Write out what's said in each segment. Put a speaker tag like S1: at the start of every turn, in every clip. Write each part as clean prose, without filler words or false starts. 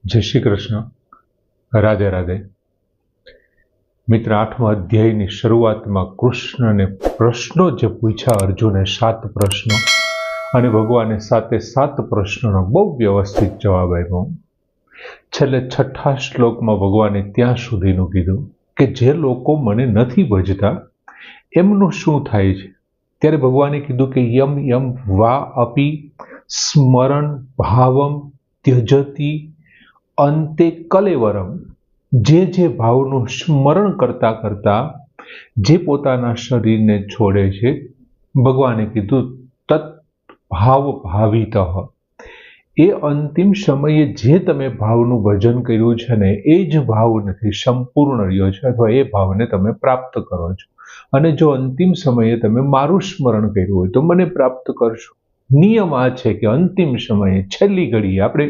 S1: જય શ્રી કૃષ્ણ, રાધે રાધે. મિત્ર, 8મા અધ્યાયની શરૂઆતમાં કૃષ્ણને પ્રશ્નો જે પૂછ્યા અર્જુને 7 પ્રશ્નો, અને ભગવાને 7 પ્રશ્નોનો બહુ વ્યવસ્થિત જવાબ આપ્યો. છેલ્લે 6થા શ્લોકમાં ભગવાને ત્યાં સુધીનું કીધું કે જે લોકો મને નથી ભજતા એમનું શું થાય છે. ત્યારે ભગવાને કીધું કે યમ યમ વા અપી સ્મરણ ભાવમ ત્યજતી અંતે કલેવરમ, જે ભાવનું સ્મરણ કરતા કરતા જે પોતાના શરીરને છોડે છે, ભગવાને કીધું તત ભાવ ભાવિત, એ અંતિમ સમયે જે તમે ભાવનું ભજન કર્યું છે ને એ જ ભાવ નથી સંપૂર્ણ રહ્યો છે, અથવા એ ભાવને તમે પ્રાપ્ત કરો છો. અને જો અંતિમ સમયે તમે મારું સ્મરણ કર્યું હોય તો મને પ્રાપ્ત કરશો. નિયમ આ છે કે અંતિમ સમયે છેલ્લી ઘડીએ, આપણે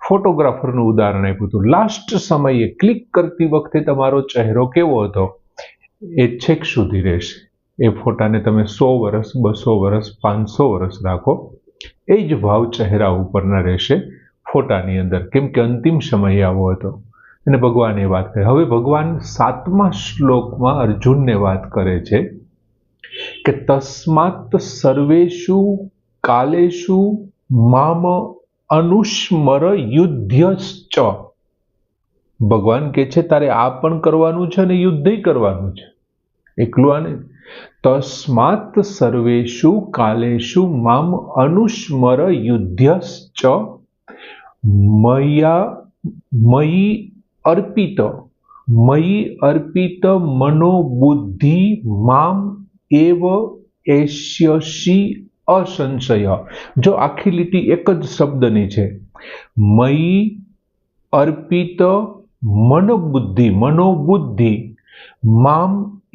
S1: ફોટોગ્રાફરનું ઉદાહરણ આપ્યું હતું, લાસ્ટ સમયે ક્લિક કરતી વખતે તમારો ચહેરો કેવો હતો એ છેક સુધી રહેશે. એ ફોટાને તમે 100 વર્ષ 200 વર્ષ 500 વર્ષ રાખો, એ જ ભાવ ચહેરા ઉપરના રહેશે ફોટાની અંદર, કેમ કે અંતિમ સમય આવો હતો. અને ભગવાન એ વાત કરે. હવે ભગવાન 7મા શ્લોકમાં અર્જુનને વાત કરે છે કે તસ્માત સર્વેષુ કાલેષુ મામ અનુસ્મર યુદ્ધશ્ચ. ભગવાન કહે છે તારે આ પણ કરવાનું છે અને યુદ્ધ કરવાનું છે. એકલું આને તસ્માત સર્વેષુ કાલેષુ મામ અનુસ્મર યુદ્ધશ્ચ મયી અર્પિત મનોબુદ્ધિ મામ એવ એષ્યસી અસંશય. જો આખી લીટી એક જ શબ્દની છે, મયી અર્પિત મનોબુદ્ધિ મામ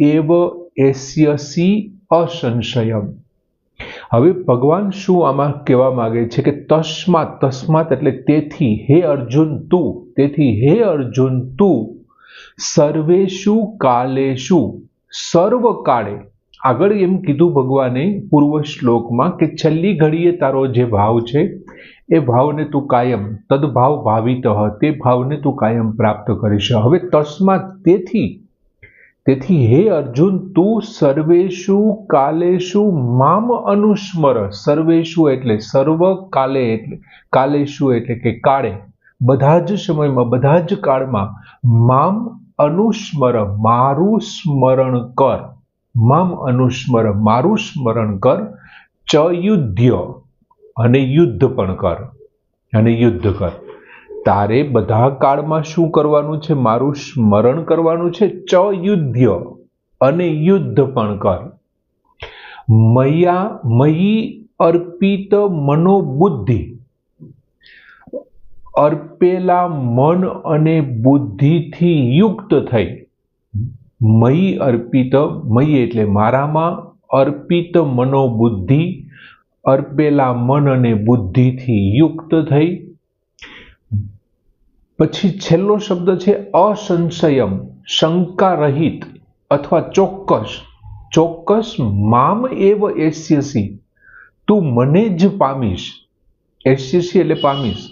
S1: એવ એષ્યસી અસંશયમ. હવે ભગવાન શું આમાં કહેવા માંગે છે કે તસ્માત એટલે તેથી, હે અર્જુન તું સર્વેષુ કાલેષુ, સર્વકાળે. આગળ એમ કીધું ભગવાને પૂર્વ શ્લોકમાં કે છેલ્લી ઘડીએ તારો જે ભાવ છે એ ભાવને તું કાયમ તદભાવ ભાવિત, તે ભાવને તું કાયમ પ્રાપ્ત કરીશ. હવે તસ્માત તેથી હે અર્જુન તું સર્વેષુ કાલેષુ મામ અનુસ્મર. સર્વેષુ એટલે સર્વ, કાલે એટલે કાલેષુ એટલે કે કાળે, બધા જ સમયમાં બધા જ કાળમાં, મામ અનુસ્મર મારું સ્મરણ કર, મામ અનુસ્મર મારું સ્મરણ કર, ચ યુદ્ધ અને યુદ્ધ પણ કર, અને યુદ્ધ કર. તારે બધા કાળમાં શું કરવાનું છે? મારું સ્મરણ કરવાનું છે. ચ યુદ્ધ અને યુદ્ધ પણ કર. મયી અર્પિત મનોબુદ્ધિ, અર્પેલા મન અને બુદ્ધિથી યુક્ત થઈ. મયી એટલે મારામાં, અર્પિત મનોબુદ્ધિ, અર્પેલા મન અને બુદ્ધિથી યુક્ત થઈ. પછી છેલ્લો શબ્દ છે અસંશયમ, શંકા રહિત અથવા ચોક્કસ. મામ એવ એષ્યસી, તું મને જ પામીશ. એષ્યસી એટલે પામીશ.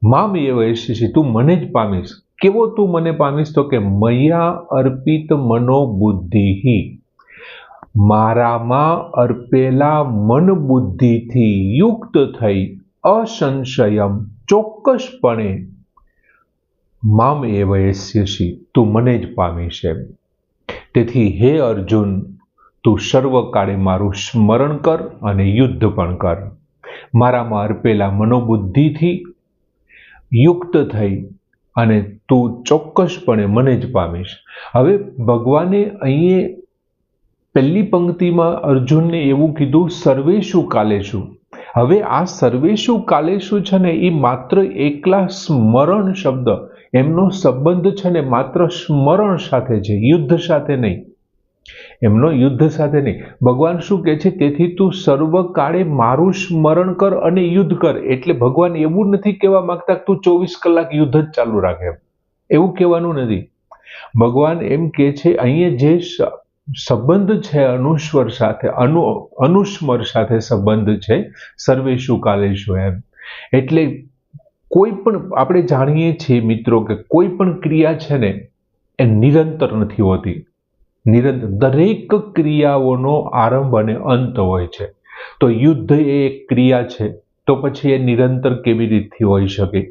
S1: મામ એવ એષ્યસી, તું મને જ પામીશ. કેવો તું મને પામીશ? તો કે મયા અર્પિત મનોબુદ્ધિ, મારામાં અર્પેલા મન બુદ્ધિથી યુક્ત થઈ, અસંશયમ ચોક્કસપણે, મામ એવ એષ્યસી તું મને જ પામીશ એમ. તેથી હે અર્જુન, તું સર્વકાળે મારું સ્મરણ કર અને યુદ્ધ પણ કર. મારામાં અર્પેલા મનોબુદ્ધિથી યુક્ત થઈ અને તું ચોક્કસપણે મને જ પામીશ. હવે ભગવાને અહીં પહેલી પંક્તિમાં અર્જુનને એવું કીધું સર્વેષુ કાલેષુ. હવે આ સર્વેષુ કાલેષુ છે ને એ માત્ર એકલા સ્મરણ શબ્દ, એમનો સંબંધ છે ને માત્ર સ્મરણ સાથે છે, યુદ્ધ સાથે નહીં. એમનો યુદ્ધ સાથે નહીં. ભગવાન શું કહે છે? તેથી તું સર્વકાળે મારું સ્મરણ કર અને યુદ્ધ કર. એટલે ભગવાન એવું નથી કહેવા માંગતા તું 24 કલાક યુદ્ધ જ ચાલુ રાખે, એવું કહેવાનું નથી. ભગવાન એમ કહે છે અહીંયા જે સંબંધ છે અનુસ્મર સાથે સંબંધ છે, સર્વેષુ કાલેષુ એમ. એટલે કોઈ પણ આપણે જાણીએ છીએ મિત્રો કે કોઈ પણ ક્રિયા છે ને એ નિરંતર નથી હોતી. નિરંતર દરેક ક્રિયાઓનો આરંભ અને અંત હોય છે. તો યુદ્ધ એ એક ક્રિયા છે, તો પછી એ નિરંતર કેવી રીતથી હોઈ શકે?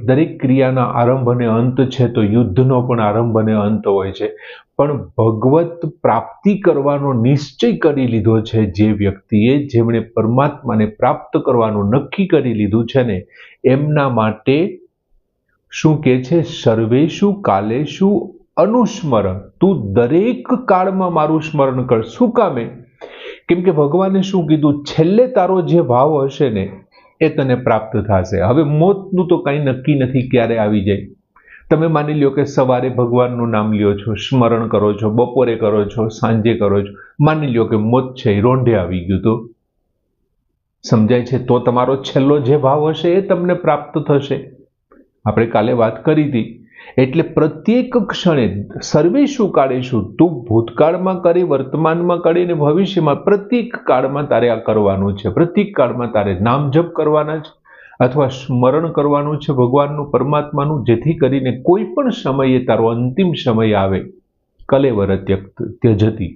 S1: દરેક ક્રિયાના આરંભ અને અંત છે, તો યુદ્ધનો પણ આરંભ અને અંત હોય છે. પણ ભગવત પ્રાપ્તિ કરવાનો નિશ્ચય કરી લીધો છે જે વ્યક્તિએ, જેમણે પરમાત્માને પ્રાપ્ત કરવાનું નક્કી કરી લીધું છે ને, એમના માટે શું કહે છે? સર્વેષુ કાલેષુ અનુસ્મરણ. તું દરેક કાળમાં મારું સ્મરણ કર. શું કામે? કેમ કે ભગવાને શું કીધું? છેલ્લે તારો જે ભાવ હશે ને એ તને પ્રાપ્ત થશે. હવે મોતનું તો કંઈ નક્કી નથી ક્યારે આવી જાય. તમે માની લ્યો કે સવારે ભગવાનનું નામ લ્યો છો, સ્મરણ કરો છો, બપોરે કરો છો, સાંજે કરો છો, માની લ્યો કે મોત છે એ રોંઢે આવી ગયું, તો સમજાય છે? તો તમારો છેલ્લો જે ભાવ હશે એ તમને પ્રાપ્ત થશે. આપણે કાલે વાત કરી હતી. એટલે પ્રત્યેક ક્ષણે સર્વેષુ કાળેષુ, તું ભૂતકાળમાં કરી, વર્તમાનમાં કરી ને ભવિષ્યમાં, પ્રત્યેક કાળમાં તારે આ કરવાનું છે. પ્રત્યેક કાળમાં તારે નામ જપ કરવાના છે અથવા સ્મરણ કરવાનું છે ભગવાનનું, પરમાત્માનું, જેથી કરીને કોઈ પણ સમયે તારો અંતિમ સમય આવે, કલેવર ત્યજતી,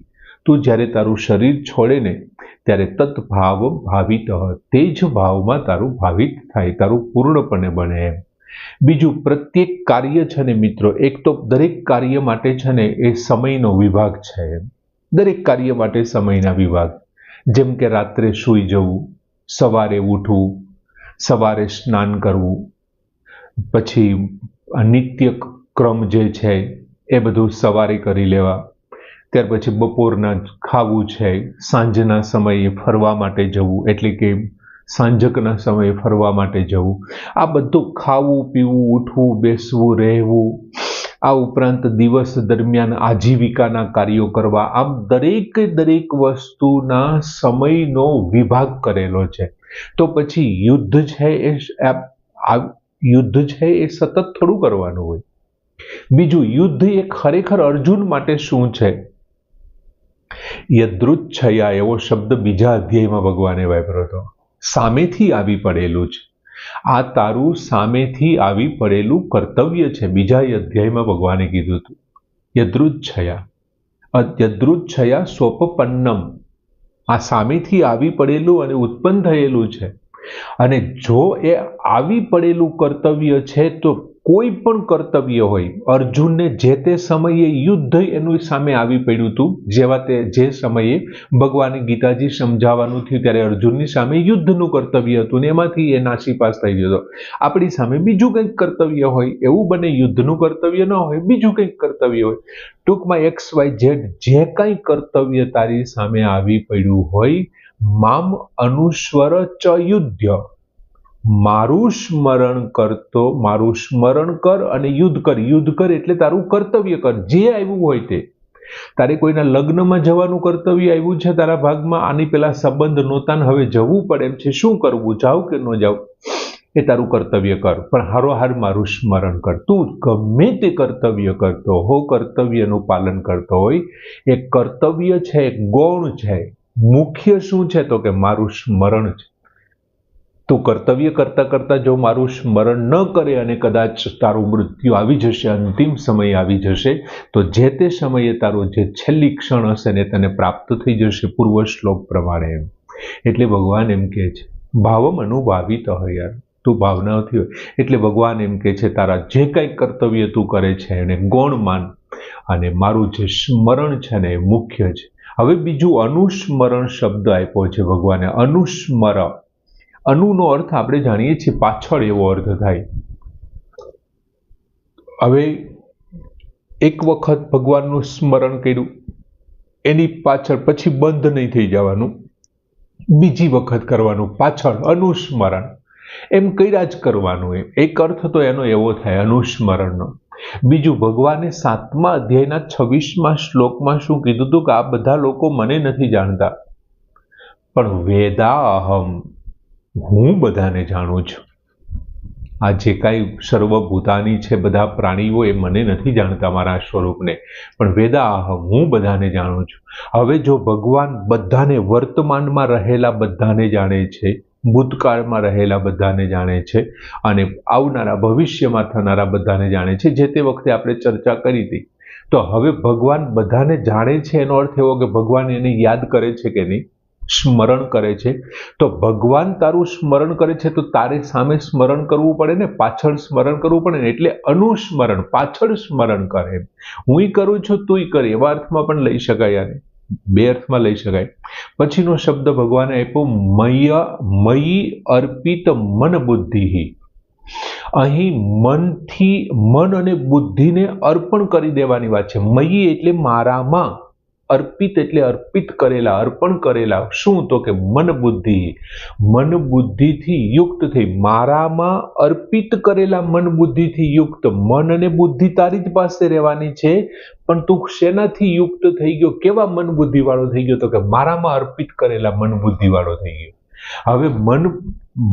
S1: તું જ્યારે તારું શરીર છોડે ને ત્યારે તત્ભાવ ભાવિત, તે જ ભાવમાં તારું ભાવિત થાય, તારું પૂર્ણપણે બને એમ. બીજું, પ્રત્યેક કાર્ય છે ને મિત્રો, એક તો દરેક કાર્ય માટે છે ને એ સમયનો વિભાગ છે. દરેક કાર્ય માટે સમયના વિભાગ. જેમ કે રાત્રે સૂઈ જવું, સવારે ઉઠવું, સવારે સ્નાન કરવું, પછી નિત્ય ક્રમ જે છે એ બધું સવારે કરી લેવા, ત્યાર પછી બપોરના ખાવું છે, સાંજના સમયે ફરવા માટે જવું, એટલે કે સાંજકના સમયે ફરવા માટે જવું. આ બધું ખાવું, પીવું, ઉઠવું, બેસવું, રહેવું, આ ઉપરાંત દિવસ દરમિયાન આજીવિકાના કાર્યો કરવા, આમ દરેક વસ્તુના સમયનો વિભાગ કરેલો છે. તો પછી યુદ્ધ છે એ સતત થોડું કરવાનું હોય. બીજું, યુદ્ધ એ ખરેખર અર્જુન માટે શું છે? યદૃચ્છયા એવો શબ્દ બીજા અધ્યાયમાં ભગવાને વાપર્યો હતો. સામેથી આવી પડેલું છે. આ તારું સામેથી આવી પડેલું કર્તવ્ય છે. બીજા અધ્યાયમાં ભગવાને કીધું હતું યદૃચ્છયા સ્વપન્નમ. આ સામેથી આવી પડેલું અને ઉત્પન્ન થયેલું છે. અને જો એ આવી પડેલું કર્તવ્ય છે તો કોઈ પણ કર્તવ્ય હોય, અર્જુનને જે તે સમયે યુદ્ધ એનું સામે આવી પડ્યું હતું. જે સમયે ભગવાને ગીતાજી સમજાવવાનું થયું ત્યારે અર્જુનની સામે યુદ્ધનું કર્તવ્ય હતું ને એમાંથી એ નાસીપાસ થઈ ગયો હતો. આપણી સામે બીજું કંઈક કર્તવ્ય હોય, એવું બને યુદ્ધનું કર્તવ્ય ન હોય, બીજું કંઈક કર્તવ્ય હોય. ટૂંકમાં XYZ જે કંઈ કર્તવ્ય તારી સામે આવી પડ્યું હોય, મામ અનુસ્વર ચ યુદ્ધ, મારું સ્મરણ કરતો, મારું સ્મરણ કર અને યુદ્ધ કર. યુદ્ધ કર એટલે તારું કર્તવ્ય કર, જે આવ્યું હોય તે. તારે કોઈના લગ્નમાં જવાનું કર્તવ્ય આવ્યું છે તારા ભાગમાં, આની પેલા સંબંધ નહોતા ને હવે જવું પડે એમ છે, શું કરવું, જાવ કે ન જાવ, એ તારું કર્તવ્ય કર. પણ હારોહાર મારું સ્મરણ કર. તું ગમે તે કર્તવ્ય કરતો હો, કર્તવ્યનું પાલન કરતો હોય, એ કર્તવ્ય છે, એક ગૌણ છે. મુખ્ય શું છે? તો કે મારું સ્મરણ છે. તું કર્તવ્ય કરતા કરતા જો મારું સ્મરણ ન કરે અને કદાચ તારું મૃત્યુ આવી જશે, અંતિમ સમય આવી જશે, તો જે તે સમયે તારું જે છેલ્લી ક્ષણ હશે ને તને પ્રાપ્ત થઈ જશે, પૂર્વ શ્લોક પ્રમાણે એમ. એટલે ભગવાન એમ કહે છે, ભાવમ અનુભાવિત હોય યાર, તું ભાવનાથી હોય. એટલે ભગવાન એમ કહે છે, તારા જે કંઈ કર્તવ્ય તું કરે છે એને ગૌણ માન, અને મારું જે સ્મરણ છે ને એ મુખ્ય છે. હવે બીજું, અનુસ્મરણ શબ્દ આપ્યો છે ભગવાને. અનુસ્મર, અનુનો અર્થ આપણે જાણીએ છીએ પાછળ એવો અર્થ થાય. હવે એક વખત ભગવાનનું સ્મરણ કર્યું, એની પાછળ પછી બંધ નહીં થઈ જવાનું, બીજી વખત કરવાનું પાછળ, અનુસ્મરણ એમ કર્યા જ કરવાનું. એક અર્થ તો એનો એવો થાય અનુસ્મરણનો. બીજું, ભગવાને 7મા અધ્યાયના 26મા શ્લોકમાં શું કીધું હતું? કે આ બધા લોકો મને નથી જાણતા, પણ વેદાહમ, હું બધાને જાણું છું. આ જે કાંઈ સર્વભૂતાની છે, બધા પ્રાણીઓ, એ મને નથી જાણતા મારા સ્વરૂપને, પણ વેદાહમ, હું બધાને જાણું છું. હવે જો ભગવાન બધાને, વર્તમાનમાં રહેલા બધાને જાણે છે, ભૂતકાળમાં રહેલા બધાને જાણે છે અને આવનારા ભવિષ્યમાં થનારા બધાને જાણે છે. જે તે વખતે આપણે ચર્ચા કરી હતી. તો હવે ભગવાન બધાને જાણે છે એનો અર્થ એવો કે ભગવાન એને યાદ કરે છે કે નહીં, સ્મરણ કરે છે. તો ભગવાન તારું સ્મરણ કરે છે તો તારે સામે સ્મરણ કરવું પડે ને, પાછળ સ્મરણ કરવું પડે ને. એટલે અનુસ્મરણ, પાછળ સ્મરણ કરે. હું કરું છું તું કરે, એવા અર્થમાં પણ લઈ શકાય. આને બે અર્થમાં લઈ શકાય. પછીનો શબ્દ ભગવાને આપ્યો મયી અર્પિત મન બુદ્ધિ. અહીં મનથી, મન અને બુદ્ધિને અર્પણ કરી દેવાની વાત છે. મયી એટલે મારામાં, અર્પિત એટલે અર્પિત કરેલા, અર્પણ કરેલા. શું? તો કે મન બુદ્ધિ. મન બુદ્ધિથી યુક્ત થઈ, મારામાં અર્પિત કરેલા મન બુદ્ધિથી યુક્ત. મન અને બુદ્ધિ તારી જ પાસે રહેવાની છે, પણ તું શેનાથી યુક્ત થઈ ગયો, કેવા મન બુદ્ધિ વાળો થઈ ગયો? તો કે મારામાં અર્પિત કરેલા મન બુદ્ધિ વાળો થઈ ગયો. હવે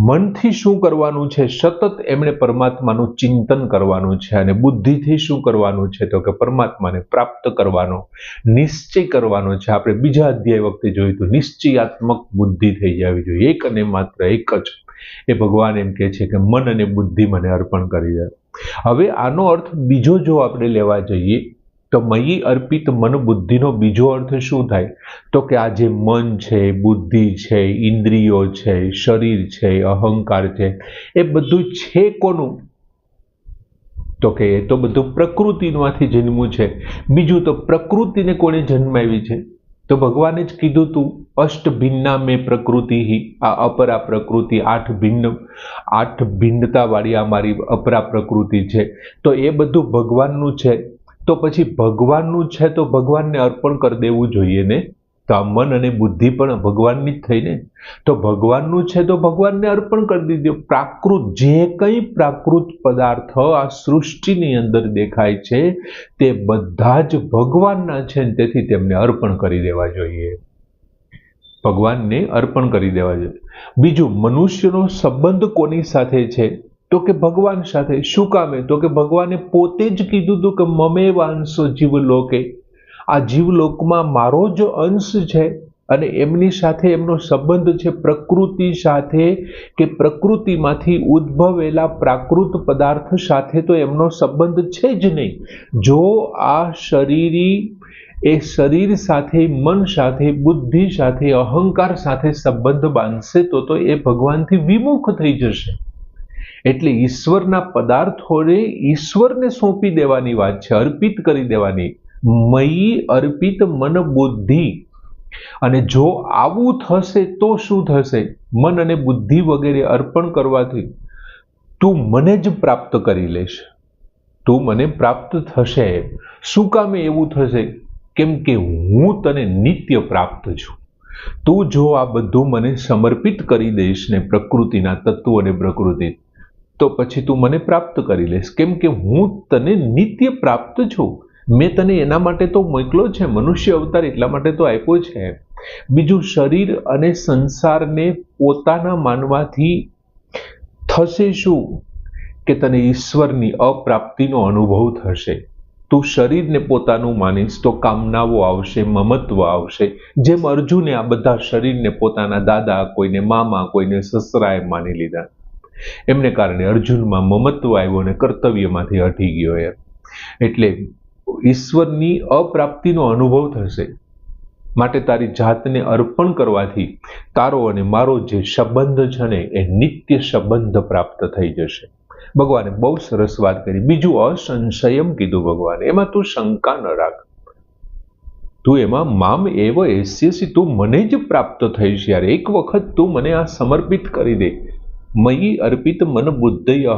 S1: મનથી શું કરવાનું છે? સતત એમણે પરમાત્માનું ચિંતન કરવાનું છે. અને બુદ્ધિથી શું કરવાનું છે? તો કે પરમાત્માને પ્રાપ્ત કરવાનો નિશ્ચય કરવાનો છે. આપણે બીજા અધ્યાય વખતે જોયું હતું, નિશ્ચયાત્મક બુદ્ધિ થઈ જવી જોઈએ. એક અને માત્ર એક જ. એ ભગવાન એમ કહે છે કે મન અને બુદ્ધિ મને અર્પણ કરી દે. હવે આનો અર્થ બીજો જો આપણે લેવા જઈએ તો મયી અર્પિત મન બુદ્ધિનો બીજો અર્થ શું થાય? તો કે આ જે મન છે, બુદ્ધિ છે, ઇન્દ્રિયો છે, શરીર છે, અહંકાર છે, એ બધું છે કોનું? તો કે એ તો બધું પ્રકૃતિમાંથી જન્મ્યું છે. બીજું તો પ્રકૃતિને કોણે જન્માવી છે? તો ભગવાને જ કીધું તું, અષ્ટ ભિન્ના મેં પ્રકૃતિ. આ અપરા પ્રકૃતિ, આઠ ભિન્નતા વાળી આ મારી અપરા પ્રકૃતિ છે. તો એ બધું ભગવાનનું છે. તો પછી ભગવાનનું છે તો ભગવાનને અર્પણ કરી દેવું જોઈએ ને. તો આ મન અને બુદ્ધિ પણ ભગવાનની જ થઈ ને. તો ભગવાનનું છે તો ભગવાનને અર્પણ કરી દીધું. પ્રાકૃત, જે કંઈ પ્રાકૃત પદાર્થ આ સૃષ્ટિની અંદર દેખાય છે તે બધા જ ભગવાનના છે, તેથી તેમને અર્પણ કરી દેવા જોઈએ. ભગવાનને અર્પણ કરી દેવા જોઈએ. બીજું, મનુષ્યનો સંબંધ કોની સાથે છે? તો કે ભગવાન સાથે. શું કામે? તો કે ભગવાને પોતે જ કીધું હતું કે મમે વાંશો જીવલોકે. આ જીવલોકમાં મારો જ અંશ છે અને એમની સાથે એમનો સંબંધ છે પ્રકૃતિ સાથે, કે પ્રકૃતિમાંથી ઉદ્ભવેલા પ્રાકૃત પદાર્થ સાથે તો એમનો સંબંધ છે જ નહીં. જો આ શરીરી એ શરીર સાથે, મન સાથે, બુદ્ધિ સાથે, અહંકાર સાથે સંબંધ બાંધશે તો એ ભગવાનથી વિમુખ થઈ જશે. એટલે ઈશ્વરના પદાર્થોને ઈશ્વરને સોંપી દેવાની વાત છે, અર્પિત કરી દેવાની. મયી અર્પિત મન બુદ્ધિ. અને જો આવું થશે તો શું થશે? મન અને બુદ્ધિ વગેરે અર્પણ કરવાથી તું મને જ પ્રાપ્ત કરી લેશ. તું મને પ્રાપ્ત થશે. શું કામે એવું થશે? કેમ કે હું તને નિત્ય પ્રાપ્ત છું. તું જો આ બધું મને સમર્પિત કરી દઈશ ને, પ્રકૃતિના તત્વોને પ્રકૃતિ, તો પછી તું મને પ્રાપ્ત કરી લેશ. કેમ કે હું તને નિત્ય પ્રાપ્ત છું. મેં તને એના માટે તો મોકલો છે, મનુષ્ય અવતાર એટલા માટે તો આપ્યો છે. બીજું, શરીર અને સંસારને પોતાના માનવાથી થશે શું? કે તને ઈશ્વરની અપ્રાપ્તિનો અનુભવ થશે. તું શરીરને પોતાનું માનીશ તો કામનાઓ આવશે, મમત્વ આવશે. જેમ અર્જુને આ બધા શરીરને પોતાના દાદા, કોઈને મામા, કોઈને સસરાએ માની લીધા. એમને કારણે અર્જુનમાં મમત્વ આવ્યો અને કર્તવ્યમાંથી હટી ગયો. એટલે ઈશ્વરની અપ્રાપ્તિનો અનુભવ થશે. માટે તારી જાતને અર્પણ કરવાથી તારો અને મારો જે સંબંધ છે ને એ નિત્ય સંબંધ પ્રાપ્ત થઈ જશે. ભગવાને બહુ સરસ વાત કરી. બીજું, અસંશયમ કીધું ભગવાને. એમાં તું શંકા ન રાખ. તું એમાં મામ એવ એસ્યસી, તું મને જ પ્રાપ્ત થઈશ. યાર, એક વખત તું મને આ સમર્પિત કરી દે. મયી અર્પિત મન બુદ્ધય.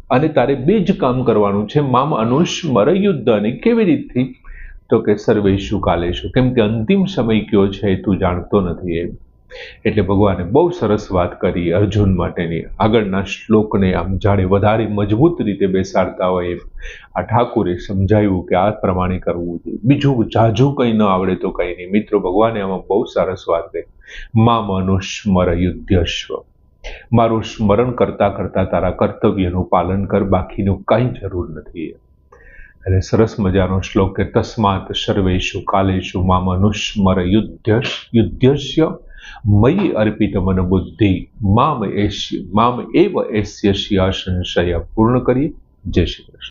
S1: અને તારે બે જ કામ કરવાનું છે. મામ અનુસ્મર યુદ્ધ. અને કેવી રીતથી? તો કે સર્વેશુ કાલેશુ. કેમ કે અંતિમ સમય કયો છે તું જાણતો નથી એમ. એટલે ભગવાને બહુ સરસ વાત કરી અર્જુન માટેની. આગળના શ્લોકને આમ જાણે વધારે મજબૂત રીતે બેસાડતા હોય એમ આ ઠાકુરે સમજાવ્યું કે આ પ્રમાણે કરવું જોઈએ. બીજું જાજુ કંઈ ન આવડે તો કંઈ નહીં. મિત્રો, ભગવાને આમાં બહુ સરસ વાત કરી. મામ અનુસ્મર યુદ્ધસ્વ. મારું સ્મરણ કરતા કરતા તારા કર્તવ્યનું પાલન કર, બાકીનું કંઈ જરૂર નથી. અને સરસ મજાનો શ્લોક કે તસ્માત સર્વેશુ કાલેશુ મામ અનુસ્મર યુદ્ધસ્ય મયી અર્પિત મન બુદ્ધિ મામ એવ એસ્ય સંશય પૂર્ણ કરીએ. જય શ્રી કૃષ્ણ.